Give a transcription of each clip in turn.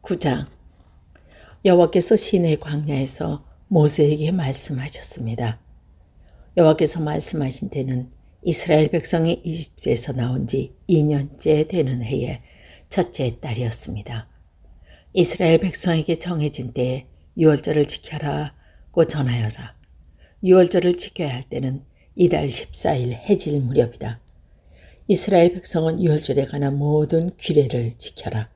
9장. 여호와께서 시내 광야에서 모세에게 말씀하셨습니다. 여호와께서 말씀하신 때는 이스라엘 백성이 이집트에서 나온 지 2년째 되는 해의 첫째 달이었습니다. 이스라엘 백성에게 정해진 때에 유월절을 지켜라고 전하여라. 유월절을 지켜야 할 때는 이달 14일 해질 무렵이다. 이스라엘 백성은 유월절에 관한 모든 규례를 지켜라.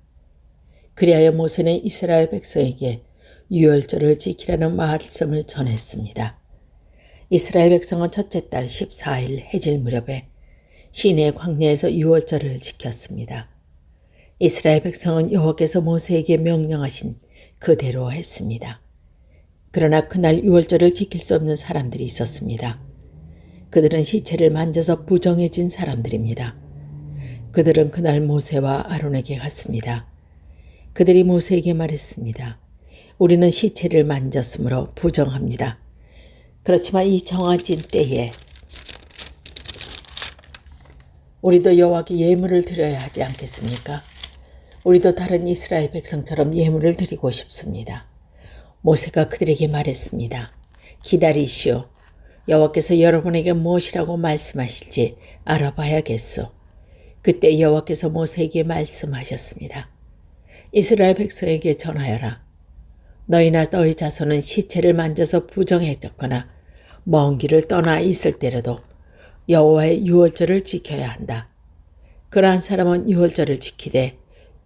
그리하여 모세는 이스라엘 백성에게 유월절을 지키라는 말씀을 전했습니다. 이스라엘 백성은 첫째 달 14일 해질 무렵에 시내 광야에서 유월절을 지켰습니다. 이스라엘 백성은 여호와께서 모세에게 명령하신 그대로 했습니다. 그러나 그날 유월절을 지킬 수 없는 사람들이 있었습니다. 그들은 시체를 만져서 부정해진 사람들입니다. 그들은 그날 모세와 아론에게 갔습니다. 그들이 모세에게 말했습니다. 우리는 시체를 만졌으므로 부정합니다. 그렇지만 이 정해진 때에 우리도 여호와께 예물을 드려야 하지 않겠습니까? 우리도 다른 이스라엘 백성처럼 예물을 드리고 싶습니다. 모세가 그들에게 말했습니다. 기다리시오. 여호와께서 여러분에게 무엇이라고 말씀하실지 알아봐야겠소. 그때 여호와께서 모세에게 말씀하셨습니다. 이스라엘 백성에게 전하여라. 너희나 너희 자손은 시체를 만져서 부정해졌거나 먼 길을 떠나 있을 때라도 여호와의 유월절을 지켜야 한다. 그러한 사람은 유월절을 지키되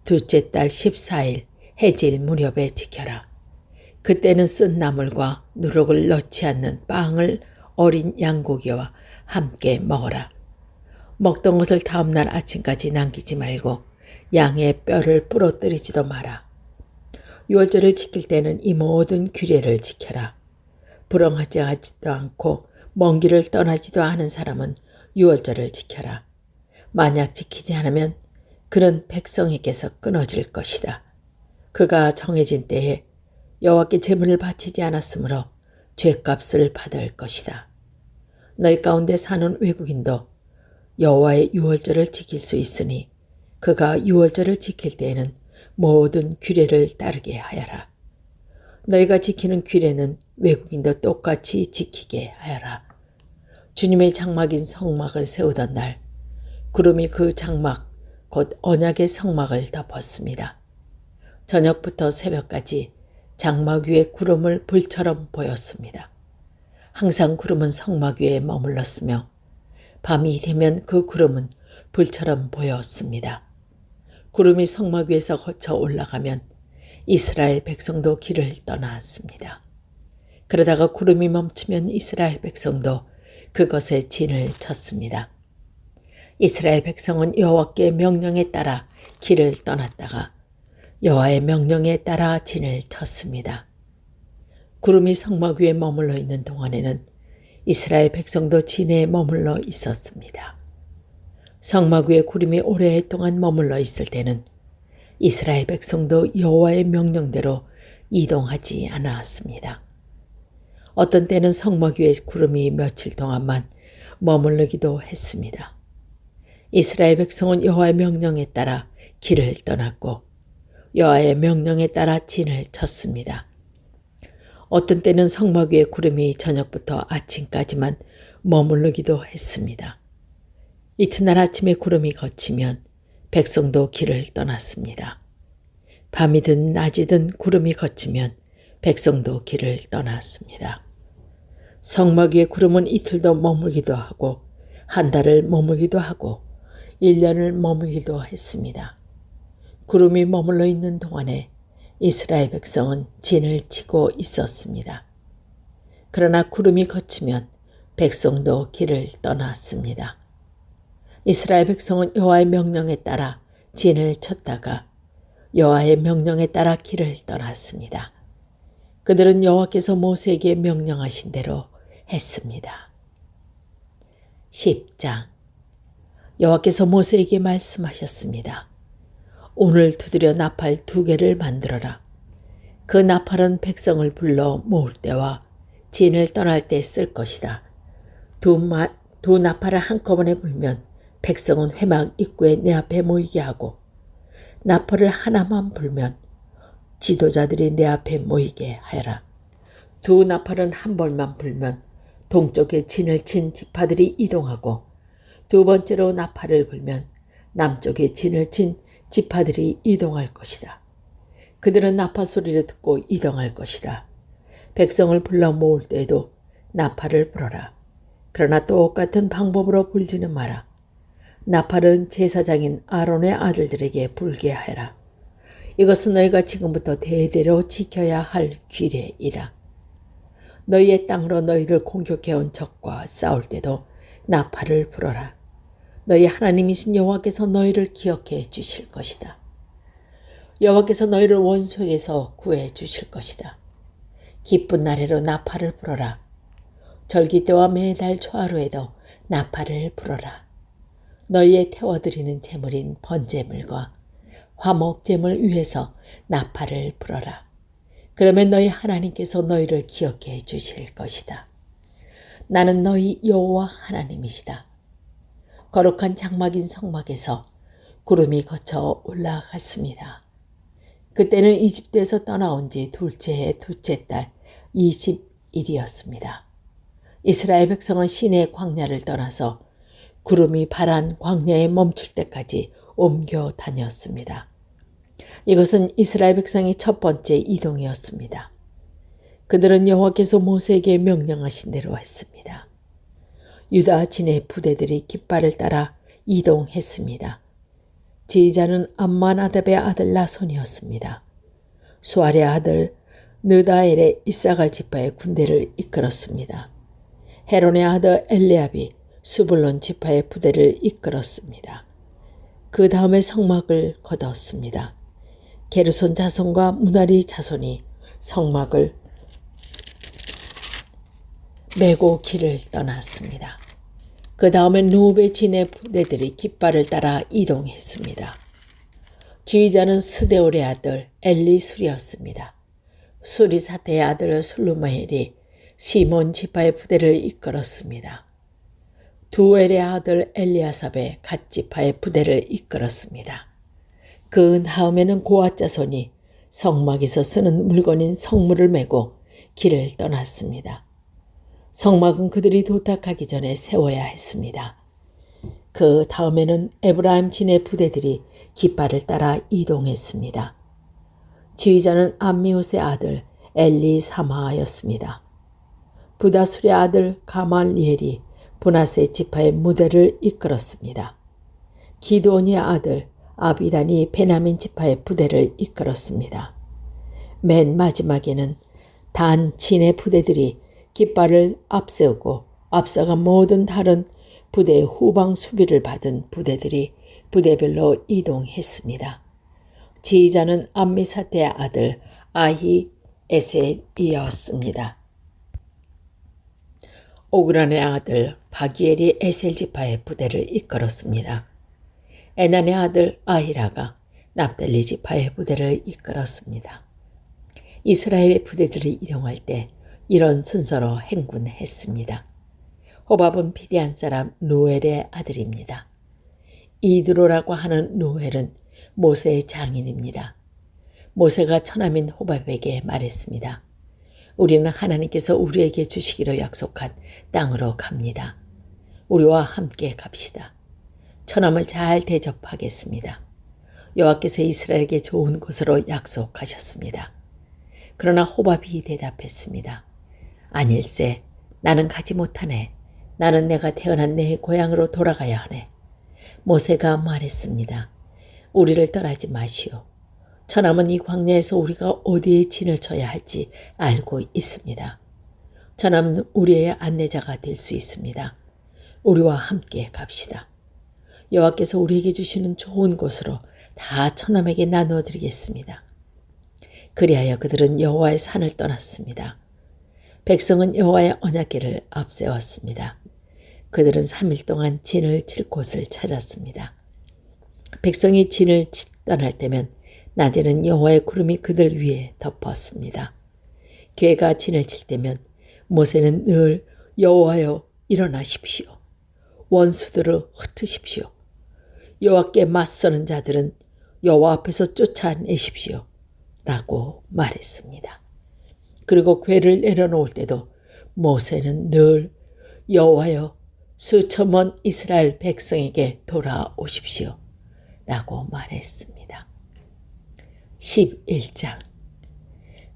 둘째 달 14일 해질 무렵에 지켜라. 그때는 쓴 나물과 누룩을 넣지 않는 빵을 어린 양고기와 함께 먹어라. 먹던 것을 다음날 아침까지 남기지 말고 양의 뼈를 부러뜨리지도 마라. 유월절을 지킬 때는 이 모든 규례를 지켜라. 불응하지도 않고 먼 길을 떠나지도 않은 사람은 유월절을 지켜라. 만약 지키지 않으면 그는 백성에게서 끊어질 것이다. 그가 정해진 때에 여호와께 제물을 바치지 않았으므로 죄값을 받을 것이다. 너희 가운데 사는 외국인도 여호와의 유월절을 지킬 수 있으니 그가 유월절을 지킬 때에는 모든 규례를 따르게 하여라. 너희가 지키는 규례는 외국인도 똑같이 지키게 하여라. 주님의 장막인 성막을 세우던 날 구름이 그 장막 곧 언약의 성막을 덮었습니다. 저녁부터 새벽까지 장막 위에 구름을 불처럼 보였습니다. 항상 구름은 성막 위에 머물렀으며 밤이 되면 그 구름은 불처럼 보였습니다. 구름이 성막 위에서 거쳐 올라가면 이스라엘 백성도 길을 떠났습니다. 그러다가 구름이 멈추면 이스라엘 백성도 그것에 진을 쳤습니다. 이스라엘 백성은 여호와께 명령에 따라 길을 떠났다가 여호와의 명령에 따라 진을 쳤습니다. 구름이 성막 위에 머물러 있는 동안에는 이스라엘 백성도 진에 머물러 있었습니다. 성막 위에 구름이 오랫동안 머물러 있을 때는 이스라엘 백성도 여호와의 명령대로 이동하지 않았습니다. 어떤 때는 성막 위에 구름이 며칠 동안만 머무르기도 했습니다. 이스라엘 백성은 여호와의 명령에 따라 길을 떠났고 여호와의 명령에 따라 진을 쳤습니다. 어떤 때는 성막 위에 구름이 저녁부터 아침까지만 머무르기도 했습니다. 이튿날 아침에 구름이 걷히면 백성도 길을 떠났습니다. 밤이든 낮이든 구름이 걷히면 백성도 길을 떠났습니다. 성막 위에 구름은 이틀도 머물기도 하고 한 달을 머물기도 하고 1년을 머물기도 했습니다. 구름이 머물러 있는 동안에 이스라엘 백성은 진을 치고 있었습니다. 그러나 구름이 걷히면 백성도 길을 떠났습니다. 이스라엘 백성은 여호와의 명령에 따라 진을 쳤다가 여호와의 명령에 따라 길을 떠났습니다. 그들은 여호와께서 모세에게 명령하신 대로 했습니다. 10장. 여호와께서 모세에게 말씀하셨습니다. 오늘 두드려 나팔 2개를 만들어라. 그 나팔은 백성을 불러 모을 때와 진을 떠날 때 쓸 것이다. 두 나팔을 한꺼번에 불면 백성은 회막 입구에 내 앞에 모이게 하고 나팔을 하나만 불면 지도자들이 내 앞에 모이게 하여라. 두 나팔은 한 번만 불면 동쪽에 진을 친 지파들이 이동하고 두 번째로 나팔을 불면 남쪽에 진을 친 지파들이 이동할 것이다. 그들은 나팔 소리를 듣고 이동할 것이다. 백성을 불러 모을 때에도 나팔을 불어라. 그러나 똑같은 방법으로 불지는 마라. 나팔은 제사장인 아론의 아들들에게 불게 하여라. 이것은 너희가 지금부터 대대로 지켜야 할 규례이다. 너희의 땅으로 너희를 공격해온 적과 싸울 때도 나팔을 불어라. 너희 하나님이신 여호와께서 너희를 기억해 주실 것이다. 여호와께서 너희를 원수에게서 구해 주실 것이다. 기쁜 날에로 나팔을 불어라. 절기 때와 매달 초하루에도 나팔을 불어라. 너희의 태워드리는 제물인 번제물과 화목제물 위에서 나팔을 불어라. 그러면 너희 하나님께서 너희를 기억해 주실 것이다. 나는 너희 여호와 하나님이시다. 거룩한 장막인 성막에서 구름이 거쳐 올라갔습니다. 그때는 이집트에서 떠나온 지 둘째 해 둘째 달 20일이었습니다. 이스라엘 백성은 시내 광야를 떠나서 구름이 파란 광야에 멈출 때까지 옮겨 다녔습니다. 이것은 이스라엘 백성의 첫 번째 이동이었습니다. 그들은 여호와께서 모세에게 명령하신 대로 했습니다. 유다 진의 부대들이 깃발을 따라 이동했습니다. 지휘자는 암만아답의 아들 나손이었습니다. 수알의 아들 느다엘의 이사갈 지파의 군대를 이끌었습니다. 헤론의 아들 엘리압이 수불론 지파의 부대를 이끌었습니다. 그 다음에 성막을 걷었습니다. 게르손 자손과 무나리 자손이 성막을 메고 길을 떠났습니다. 그 다음에 누베 진의 부대들이 깃발을 따라 이동했습니다. 지휘자는 스데올의 아들 엘리술이었습니다. 수리사테의 아들 술루마엘이 시몬 지파의 부대를 이끌었습니다. 두엘의 아들 엘리아삽의 갓 지파의 부대를 이끌었습니다. 그 다음에는 고앗 자손이 성막에서 쓰는 물건인 성물을 메고 길을 떠났습니다. 성막은 그들이 도착하기 전에 세워야 했습니다. 그 다음에는 에브라임 진의 부대들이 깃발을 따라 이동했습니다. 지휘자는 암미옷의 아들 엘리사마였습니다. 부다술의 아들 가말리엘이 브나세 지파의 무대를 이끌었습니다. 기드온의 아들 아비단이 베냐민 지파의 부대를 이끌었습니다. 맨 마지막에는 단 진의 부대들이 깃발을 앞세우고 앞서간 모든 다른 부대의 후방 수비를 받은 부대들이 부대별로 이동했습니다. 지휘자는 암미사테의 아들 아히에셀이었습니다. 오그란의 아들 바기엘이 에셀 지파의 부대를 이끌었습니다. 에난의 아들 아히라가 납달리 지파의 부대를 이끌었습니다. 이스라엘의 부대들이 이동할 때 이런 순서로 행군했습니다. 호밥은 미디안 사람 누엘의 아들입니다. 이드로라고 하는 누엘은 모세의 장인입니다. 모세가 처남인 호밥에게 말했습니다. 우리는 하나님께서 우리에게 주시기로 약속한 땅으로 갑니다. 우리와 함께 갑시다. 처남을 잘 대접하겠습니다. 여호와께서 이스라엘에게 좋은 곳으로 약속하셨습니다. 그러나 호밥이 대답했습니다. 아닐세, 나는 가지 못하네. 나는 내가 태어난 내 고향으로 돌아가야 하네. 모세가 말했습니다. 우리를 떠나지 마시오. 처남은 이 광야에서 우리가 어디에 진을 쳐야 할지 알고 있습니다. 처남은 우리의 안내자가 될 수 있습니다. 우리와 함께 갑시다. 여호와께서 우리에게 주시는 좋은 곳으로 다 처남에게 나누어 드리겠습니다. 그리하여 그들은 여호와의 산을 떠났습니다. 백성은 여호와의 언약궤를 앞세웠습니다. 그들은 3일 동안 진을 칠 곳을 찾았습니다. 백성이 진을 떠날 때면 낮에는 여호와의 구름이 그들 위에 덮었습니다. 궤가 진을 칠 때면 모세는 늘 여호와여 일어나십시오. 원수들을 흩으십시오. 여호와께 맞서는 자들은 여호와 앞에서 쫓아내십시오. 라고 말했습니다. 그리고 궤를 내려놓을 때도 모세는 늘 여호와여 수천 번 이스라엘 백성에게 돌아오십시오 라고 말했습니다. 11장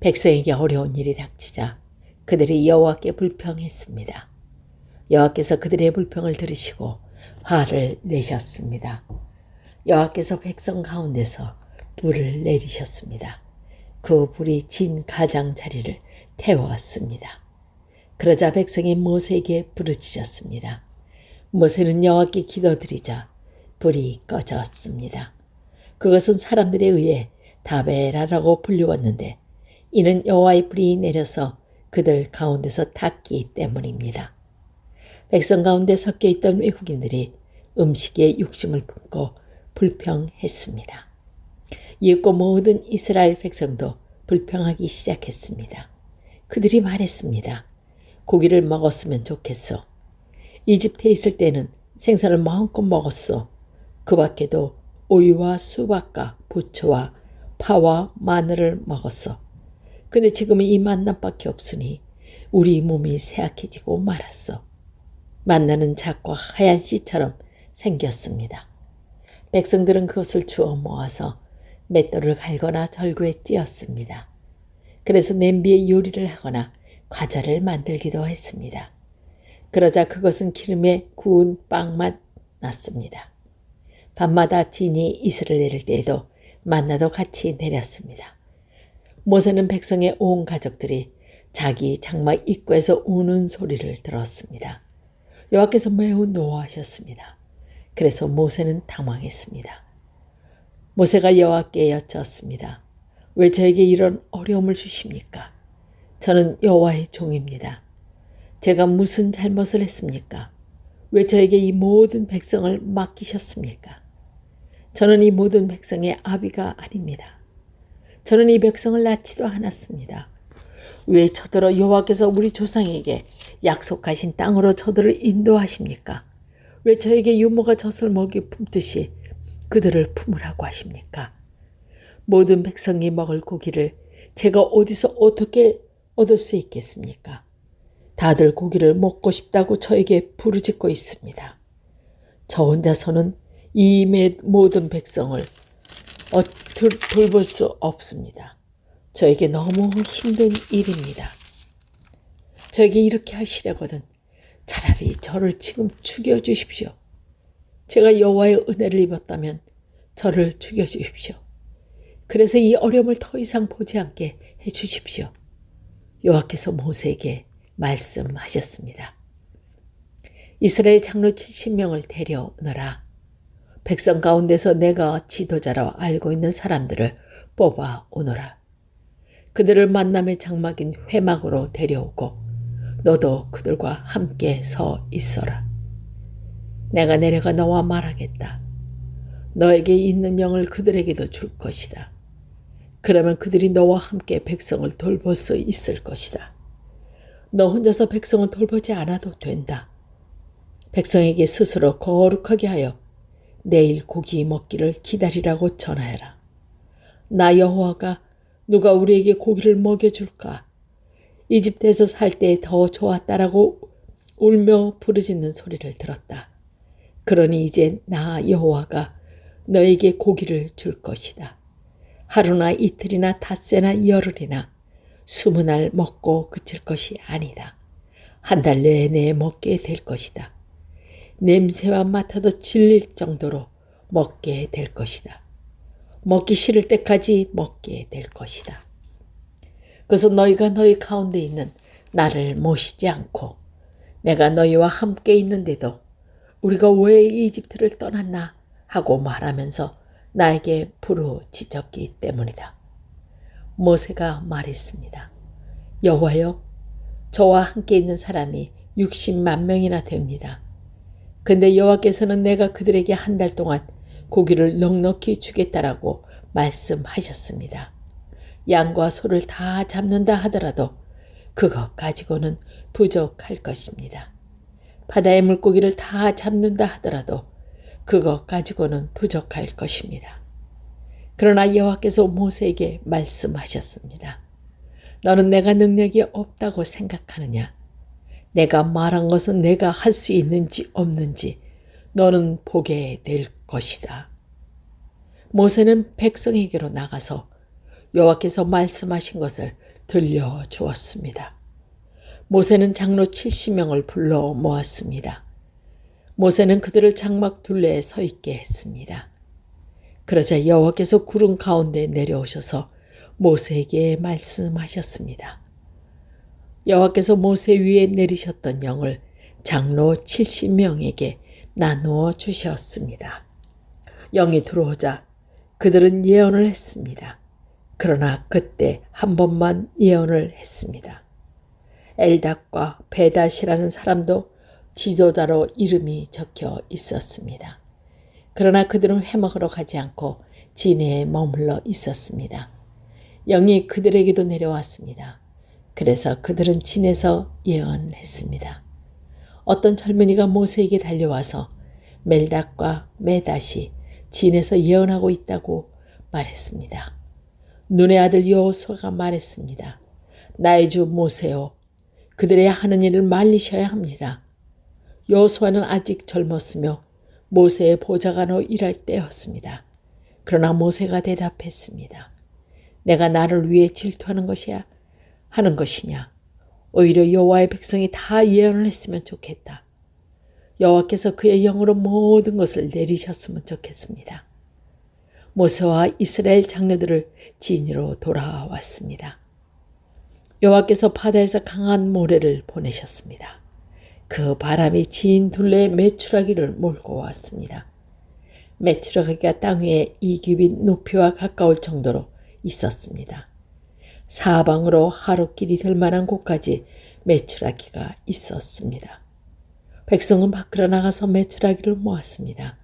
백성에게 어려운 일이 닥치자 그들이 여호와께 불평했습니다. 여호와께서 그들의 불평을 들으시고 화를 내셨습니다. 여호와께서 백성 가운데서 불을 내리셨습니다. 그 불이 진 가장자리를 태웠습니다. 그러자 백성이 모세에게 부르짖었습니다. 모세는 여호와께 기도드리자 불이 꺼졌습니다. 그것은 사람들에 의해 다베라라고 불리웠는데 이는 여호와의 불이 내려서 그들 가운데서 탔기 때문입니다. 백성 가운데 섞여 있던 외국인들이 음식에 욕심을 품고 불평했습니다. 이윽고 모든 이스라엘 백성도 불평하기 시작했습니다. 그들이 말했습니다. 고기를 먹었으면 좋겠어. 이집트에 있을 때는 생선을 마음껏 먹었어. 그 밖에도 오이와 수박과 부초와 파와 마늘을 먹었어. 근데 지금은 이 만나밖에 없으니 우리 몸이 쇠약해지고 말았어. 만나는 작고 하얀 씨처럼 생겼습니다. 백성들은 그것을 주워 모아서 맷돌을 갈거나 절구에 찧었습니다. 그래서 냄비에 요리를 하거나 과자를 만들기도 했습니다. 그러자 그것은 기름에 구운 빵맛 났습니다. 밤마다 진이 이슬을 내릴 때에도 만나도 같이 내렸습니다. 모세는 백성의 온 가족들이 자기 장막 입구에서 우는 소리를 들었습니다. 여호와께서 매우 노하셨습니다. 그래서 모세는 당황했습니다. 모세가 여호와께 여쭈었습니다. 왜 저에게 이런 어려움을 주십니까? 저는 여호와의 종입니다. 제가 무슨 잘못을 했습니까? 왜 저에게 이 모든 백성을 맡기셨습니까? 저는 이 모든 백성의 아비가 아닙니다. 저는 이 백성을 낳지도 않았습니다. 왜 저더러 여호와께서 우리 조상에게 약속하신 땅으로 저들을 인도하십니까? 왜 저에게 유모가 젖을 먹이 품듯이 그들을 품으라고 하십니까? 모든 백성이 먹을 고기를 제가 어디서 어떻게 얻을 수 있겠습니까? 다들 고기를 먹고 싶다고 저에게 부르짖고 있습니다. 저 혼자서는 이 모든 백성을 돌볼 수 없습니다. 저에게 너무 힘든 일입니다. 저에게 이렇게 하시려거든 차라리 저를 지금 죽여주십시오. 제가 여호와의 은혜를 입었다면 저를 죽여주십시오. 그래서 이 어려움을 더 이상 보지 않게 해주십시오. 여호와께서 모세에게 말씀하셨습니다. 이스라엘 장로 70명을 데려오너라. 백성 가운데서 내가 지도자로 알고 있는 사람들을 뽑아 오너라. 그들을 만남의 장막인 회막으로 데려오고 너도 그들과 함께 서 있어라. 내가 내려가 너와 말하겠다. 너에게 있는 영을 그들에게도 줄 것이다. 그러면 그들이 너와 함께 백성을 돌볼 수 있을 것이다. 너 혼자서 백성을 돌보지 않아도 된다. 백성에게 스스로 거룩하게 하여 내일 고기 먹기를 기다리라고 전하여라. 나 여호와가 누가 우리에게 고기를 먹여줄까? 이집트에서 살 때 더 좋았다라고 울며 부르짖는 소리를 들었다. 그러니 이제 나 여호와가 너에게 고기를 줄 것이다. 하루나 이틀이나 닷새나 열흘이나 20날 먹고 그칠 것이 아니다. 한 달 내내 먹게 될 것이다. 냄새만 맡아도 질릴 정도로 먹게 될 것이다. 먹기 싫을 때까지 먹게 될 것이다. 그래서 너희가 너희 가운데 있는 나를 모시지 않고 내가 너희와 함께 있는데도 우리가 왜 이집트를 떠났나 하고 말하면서 나에게 부르짖었기 때문이다. 모세가 말했습니다. 여호와여, 저와 함께 있는 사람이 60만 명이나 됩니다. 근데 여호와께서는 내가 그들에게 한 달 동안 고기를 넉넉히 주겠다라고 말씀하셨습니다. 양과 소를 다 잡는다 하더라도 그것 가지고는 부족할 것입니다. 바다의 물고기를 다 잡는다 하더라도 그것 가지고는 부족할 것입니다. 그러나 여호와께서 모세에게 말씀하셨습니다. 너는 내가 능력이 없다고 생각하느냐? 내가 말한 것은 내가 할 수 있는지 없는지 너는 보게 될 것이다. 모세는 백성에게로 나가서 여호와께서 말씀하신 것을 들려주었습니다. 모세는 장로 70명을 불러 모았습니다. 모세는 그들을 장막 둘레에 서 있게 했습니다. 그러자 여호와께서 구름 가운데 내려오셔서 모세에게 말씀하셨습니다. 여호와께서 모세 위에 내리셨던 영을 장로 70명에게 나누어 주셨습니다. 영이 들어오자 그들은 예언을 했습니다. 그러나 그때 한 번만 예언을 했습니다. 엘닷과 베닷이라는 사람도 지도자로 이름이 적혀 있었습니다. 그러나 그들은 회막으로 가지 않고 진해에 머물러 있었습니다. 영이 그들에게도 내려왔습니다. 그래서 그들은 진에서 예언했습니다. 어떤 젊은이가 모세에게 달려와서 멜닷과 메닷이 진에서 예언하고 있다고 말했습니다. 눈의 아들 여호수아가 말했습니다. 나의 주 모세요, 그들의 하는 일을 말리셔야 합니다. 여호수아는 아직 젊었으며 모세의 보좌관으로 일할 때였습니다. 그러나 모세가 대답했습니다. 내가 나를 위해 질투하는 것이야 하는 것이냐? 오히려 여호와의 백성이 다 예언을 했으면 좋겠다. 여호와께서 그의 영으로 모든 것을 내리셨으면 좋겠습니다. 모세와 이스라엘 장로들을 진으로 돌아왔습니다. 여호와께서 바다에서 강한 모래를 보내셨습니다. 그 바람이 진 둘레에 메추라기를 몰고 왔습니다. 메추라기가 땅 위에 2규빗 높이와 가까울 정도로 있었습니다. 사방으로 하루길이 될 만한 곳까지 메추라기가 있었습니다. 백성은 밖으로 나가서 메추라기를 모았습니다.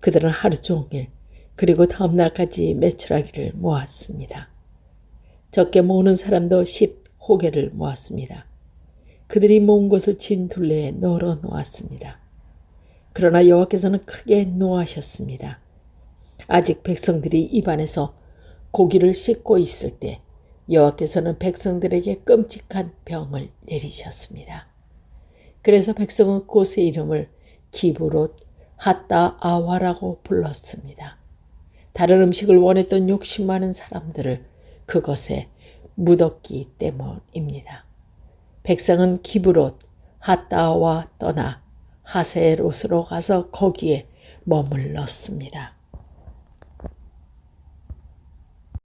그들은 하루 종일 그리고 다음 날까지 메추라기를 모았습니다. 적게 모으는 사람도 10호개를 모았습니다. 그들이 모은 것을 진 둘레에 널어 놓았습니다. 그러나 여호와께서는 크게 노하셨습니다. 아직 백성들이 입안에서 고기를 씻고 있을 때 여호와께서는 백성들에게 끔찍한 병을 내리셨습니다. 그래서 백성은 그곳의 이름을 기브롯 핫다아와라고 불렀습니다. 다른 음식을 원했던 욕심 많은 사람들을 그것에 묻었기 때문입니다. 백성은 기브롯 핫다아와 떠나 하세롯으로 가서 거기에 머물렀습니다.